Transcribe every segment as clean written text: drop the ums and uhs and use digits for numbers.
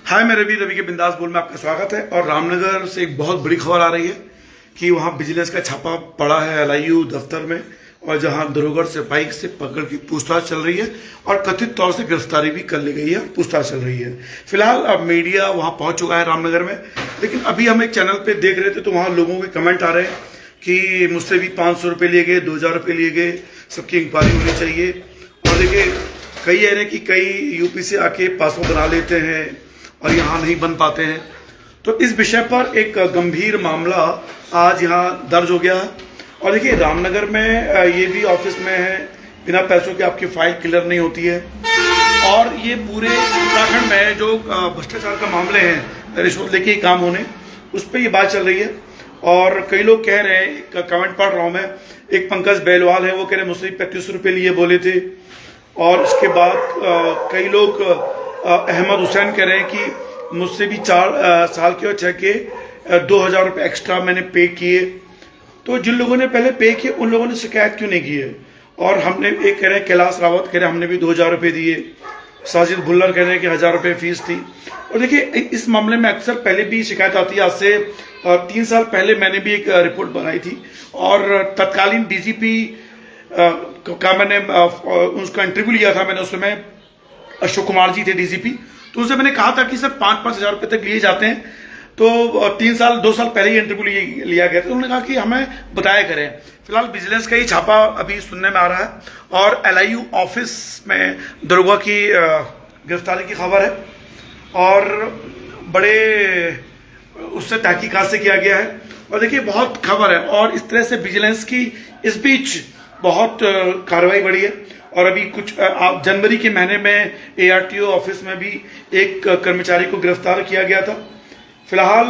हाय, मैं रवि के बिंदास बोल में आपका स्वागत है। और रामनगर से एक बहुत बड़ी खबर आ रही है कि वहां विजिलेंस का छापा पड़ा है LIU दफ्तर में, और जहां दरोगा से बाइक से पकड़ की पूछताछ चल रही है और कथित तौर से गिरफ्तारी भी कर ली गई है, पूछताछ चल रही है। फिलहाल अब मीडिया वहां पहुंच चुका है रामनगर में, लेकिन अभी हम एक चैनल पे देख रहे थे तो वहां लोगों के कमेंट आ रहे हैं कि मुझसे भी 500 रुपये लिए गए, 2000 रुपये लिए गए, सबकी इंक्वायरी होनी चाहिए। और देखिए, कई है कि कई यूपी से आके पासपोर्ट बना लेते हैं और यहाँ नहीं बन पाते हैं। तो इस विषय पर एक गंभीर मामला आज यहाँ दर्ज हो गया है। और देखिए, रामनगर में ये भी ऑफिस में है, बिना पैसों के आपकी फाइल क्लियर नहीं होती है। और ये पूरे उत्तराखंड में जो भ्रष्टाचार का मामले हैं, रिश्वत लेके काम होने, उस पर ये बात चल रही है। और कई लोग कह रहे हैं, कमेंट पढ़ रहा हूँ मैं, एक पंकज बेलवाल है, वो कह रहे हैं मुझसे 35 रुपये लिए बोले थे। और उसके बाद कई लोग अहमद हुसैन कह रहे हैं कि मुझसे भी 4 साल के और 6 के 2000 रुपये एक्स्ट्रा मैंने पे किए। तो जिन लोगों ने पहले पे किए उन लोगों ने शिकायत क्यों नहीं की है? और हमने एक कह रहे हैं, कैलाश रावत कह रहे हैं हमने भी 2000 रुपये दिए, साजिद भुल्लर कह रहे हैं कि 1000 रुपये फीस थी। और देखिए, इस मामले में अक्सर पहले भी शिकायत आती है। आज से 3 साल पहले मैंने भी एक रिपोर्ट बनाई थी और तत्कालीन DGP का मैंने उसका इंटरव्यू लिया था। मैंने उस समय अशोक कुमार जी थे DGP, तो उनसे मैंने कहा था कि सर 5-5 हज़ार रुपये तक लिए जाते हैं। तो 2 साल पहले ही इंटरव्यू लिया गया था। उन्होंने कहा कि हमें बताया करें। फिलहाल विजिलेंस का ही छापा अभी सुनने में आ रहा है और LIU ऑफिस में दरोगा की गिरफ्तारी की खबर है और बड़े उससे तहकीकात से किया गया है। और देखिए, बहुत खबर है और इस तरह से विजिलेंस की इस बीच बहुत कार्रवाई बढ़ी है। और अभी कुछ जनवरी के महीने में ARTO ऑफिस में भी एक कर्मचारी को गिरफ्तार किया गया था। फिलहाल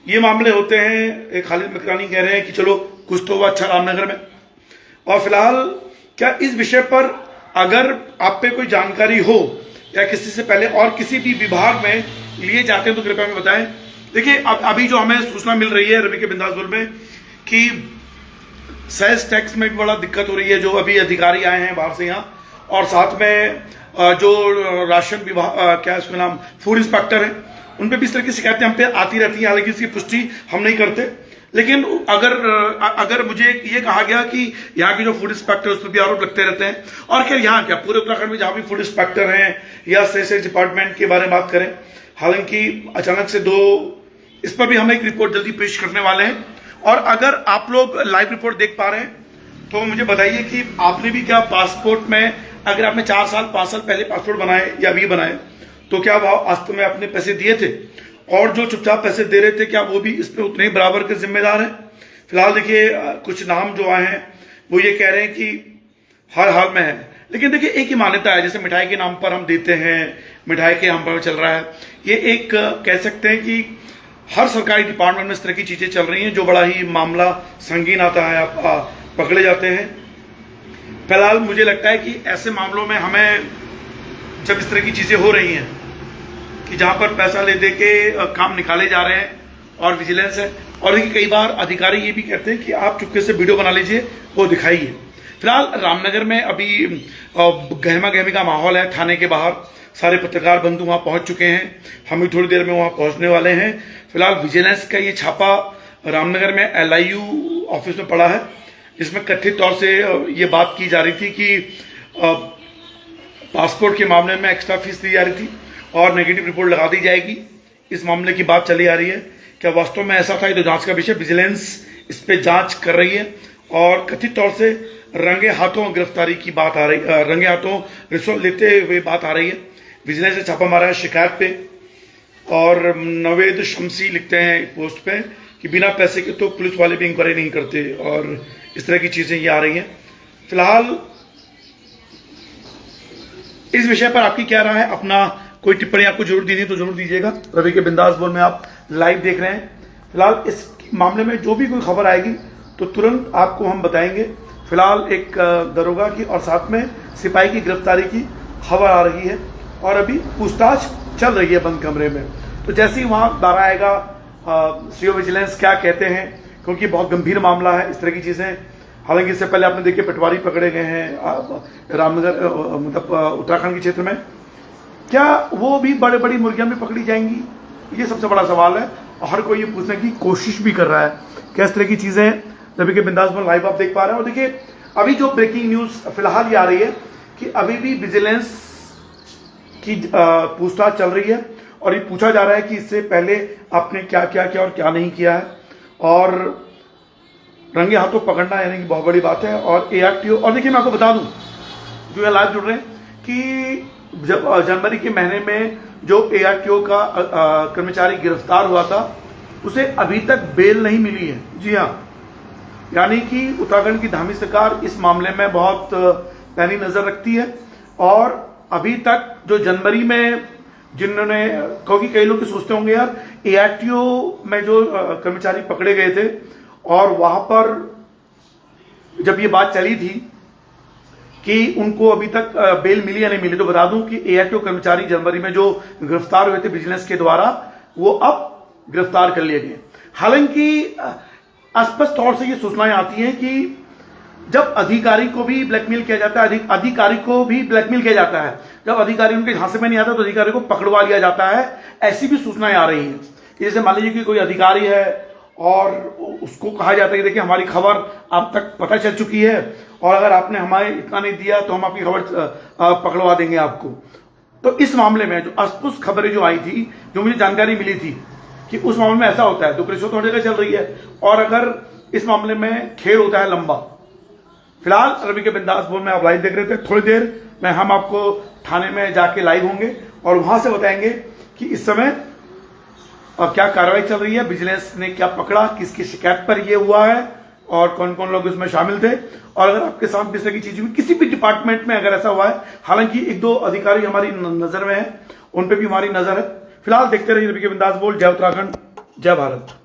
ये मामले होते हैं, एक खालिद मकरानी कह रहे हैं कि चलो कुछ तो हुआ अच्छा रामनगर में। और फिलहाल क्या इस विषय पर अगर आप पे कोई जानकारी हो या किसी से पहले और किसी भी विभाग में लिए जाते हैं तो कृपया हमें बताएं। देखिए, अभी जो हमें सूचना मिल रही है रवि के बिंदास बोल में कि सेल्स टैक्स में भी बड़ा दिक्कत हो रही है। जो अभी अधिकारी आए हैं बाहर से यहाँ, और साथ में जो राशन विभाग क्या है उसका नाम, फूड इंस्पेक्टर है, उन पे भी इस तरह की शिकायतें हम पे आती रहती हैं। हालांकि इसकी पुष्टि हम नहीं करते, लेकिन अगर मुझे ये कहा गया कि यहाँ के जो फूड इंस्पेक्टर उस पर भी आरोप लगते रहते हैं। और खैर, यहाँ क्या पूरे उत्तराखंड में जहाँ भी फूड इंस्पेक्टर हैं या सेल्स डिपार्टमेंट के बारे में बात करें, हालांकि अचानक से इस पर भी हम एक रिपोर्ट जल्दी पेश करने वाले हैं। और अगर आप लोग लाइव रिपोर्ट देख पा रहे हैं तो मुझे बताइए कि आपने भी क्या पासपोर्ट में, अगर आपने 4 साल 5 साल पहले पासपोर्ट बनाए या अभी बनाए, तो क्या वास्तव में आपने पैसे दिए थे? और जो चुपचाप पैसे दे रहे थे, क्या वो भी इसमें उतने ही बराबर के जिम्मेदार हैं? फिलहाल देखिए, कुछ नाम जो आए हैं वो ये कह रहे हैं कि हर हाल में है। लेकिन देखिए, एक ही मान्यता है, जैसे मिठाई के नाम पर हम देते हैं, मिठाई के नाम पर चल रहा है। ये एक कह सकते हैं कि हर सरकारी डिपार्टमेंट में इस तरह की चीजें चल रही हैं जो बड़ा ही मामला संगीन आता है, आप पकड़े जाते हैं। फिलहाल मुझे लगता है कि ऐसे मामलों में हमें, जब इस तरह की चीजें हो रही हैं कि जहां पर पैसा ले दे के काम निकाले जा रहे हैं और विजिलेंस है, और देखिए कई बार अधिकारी ये भी कहते हैं कि आप चुपके से वीडियो बना लीजिए, वो दिखाइए। फिलहाल रामनगर में अभी गहमा गहमी का माहौल है। थाने के बाहर सारे पत्रकार बंधु वहां पहुंच चुके हैं, हम भी थोड़ी देर में वहां पहुंचने वाले हैं। फिलहाल विजिलेंस का ये छापा रामनगर में LIU ऑफिस में पड़ा है, जिसमें कथित तौर से ये बात की जा रही थी कि पासपोर्ट के मामले में एक्स्ट्रा फीस दी जा रही थी और नेगेटिव रिपोर्ट लगा दी जाएगी। इस मामले की बात चली आ रही है। क्या वास्तव में ऐसा था? ये तो जांच का विषय, विजिलेंस इस पे जांच कर रही है। और कथित तौर से रंगे हाथों गिरफ्तारी की बात आ रही, रंगे हाथों रिश्वत लेते हुए बात आ रही है। विजिलेंस ने छापा मारा है शिकायत पे, और नवेद शमसी लिखते हैं पोस्ट पे कि बिना पैसे के तो पुलिस वाले भी इंक्वायरी नहीं करते, और इस तरह की चीजें ये आ रही हैं। फिलहाल इस विषय पर आपकी क्या राय है? अपना कोई टिप्पणी आपको जरूर दीजिए तो जरूर दीजिएगा। रवि के बिंदास बोल में आप लाइव देख रहे हैं। फिलहाल इस मामले में जो भी कोई खबर आएगी तो तुरंत आपको हम बताएंगे। फिलहाल एक दरोगा की और साथ में सिपाही की गिरफ्तारी की खबर आ रही है और अभी पूछताछ चल रही है बंद कमरे में। तो जैसे ही वहां दारा आएगा, CO विजिलेंस क्या कहते हैं, क्योंकि बहुत गंभीर मामला है इस तरह की चीजें। हालांकि इससे पहले आपने देखिए पटवारी पकड़े गए हैं रामनगर, मतलब उत्तराखंड के क्षेत्र में। क्या वो भी बड़े बड़ी मुर्गियां भी पकड़ी जाएंगी? ये सबसे बड़ा सवाल है और हर कोई ये पूछने की कोशिश भी कर रहा है किस तरह की चीजें रवि के बिंदास में लाइव आप देख पा रहे हैं। और देखिए अभी जो ब्रेकिंग न्यूज फिलहाल ये आ रही है कि अभी भी विजिलेंस की पूछताछ चल रही है और ये पूछा जा रहा है कि इससे पहले आपने क्या क्या किया और क्या नहीं किया है, और रंगे हाथों पकड़ना यानी कि बहुत बड़ी बात है। और एआरटीओ, और देखिए मैं आपको बता दूं जो ये लाइव जुड़ रहे हैं कि जब जनवरी के महीने में जो एआरटीओ का कर्मचारी गिरफ्तार हुआ था उसे अभी तक बेल नहीं मिली है। जी हाँ, यानी कि उत्तराखंड की धामी सरकार इस मामले में बहुत पैनी नजर रखती है और अभी तक जो जनवरी में जिन्होंने, क्योंकि कई लोग सोचते होंगे यार एआरटीओ में जो कर्मचारी पकड़े गए थे और वहां पर जब ये बात चली थी कि उनको अभी तक बेल मिली या नहीं मिली, तो बता दूं कि एआरटीओ कर्मचारी जनवरी में जो गिरफ्तार हुए थे विजिलेंस के द्वारा वो अब गिरफ्तार कर लिए गए। हालांकि स्पष्ट तौर से ये सूचनाएं आती हैं कि जब अधिकारी को भी ब्लैकमेल किया जाता है, अधिकारी को भी ब्लैकमेल किया जाता है, जब अधिकारी उनके झांसे में नहीं आता तो अधिकारी को पकड़वा लिया जाता है, ऐसी भी सूचनाएं आ रही हैं। जैसे मान लीजिए कि कोई अधिकारी है और उसको कहा जाता है कि देखिए हमारी खबर आप तक पता चल चुकी है और अगर आपने हमारे इतना नहीं दिया तो हम आपकी खबर पकड़वा देंगे आपको। तो इस मामले में जो अस्पुष्ट खबरें जो आई थी, जो मुझे जानकारी मिली थी कि उस मामले में ऐसा होता है, तो रिश्वत होने का चल रही है और अगर इस मामले में खेल होता है लंबा। फिलहाल रवि के बिंदास बोल में आप लाइव देख रहे थे, थोड़ी देर में हम आपको थाने में जाके लाइव होंगे और वहां से बताएंगे कि इस समय क्या कार्रवाई चल रही है, विजिलेंस ने क्या पकड़ा, किसकी शिकायत पर यह हुआ है और कौन कौन लोग इसमें शामिल थे। और अगर आपके साथ इस तरह की चीज हुई किसी भी डिपार्टमेंट में अगर ऐसा हुआ है, हालांकि एक दो अधिकारी हमारी नजर में है, उन पर भी हमारी नजर है। फिलहाल देखते रहिए रवि के बिंदास बोल। जय उत्तराखंड, जय भारत।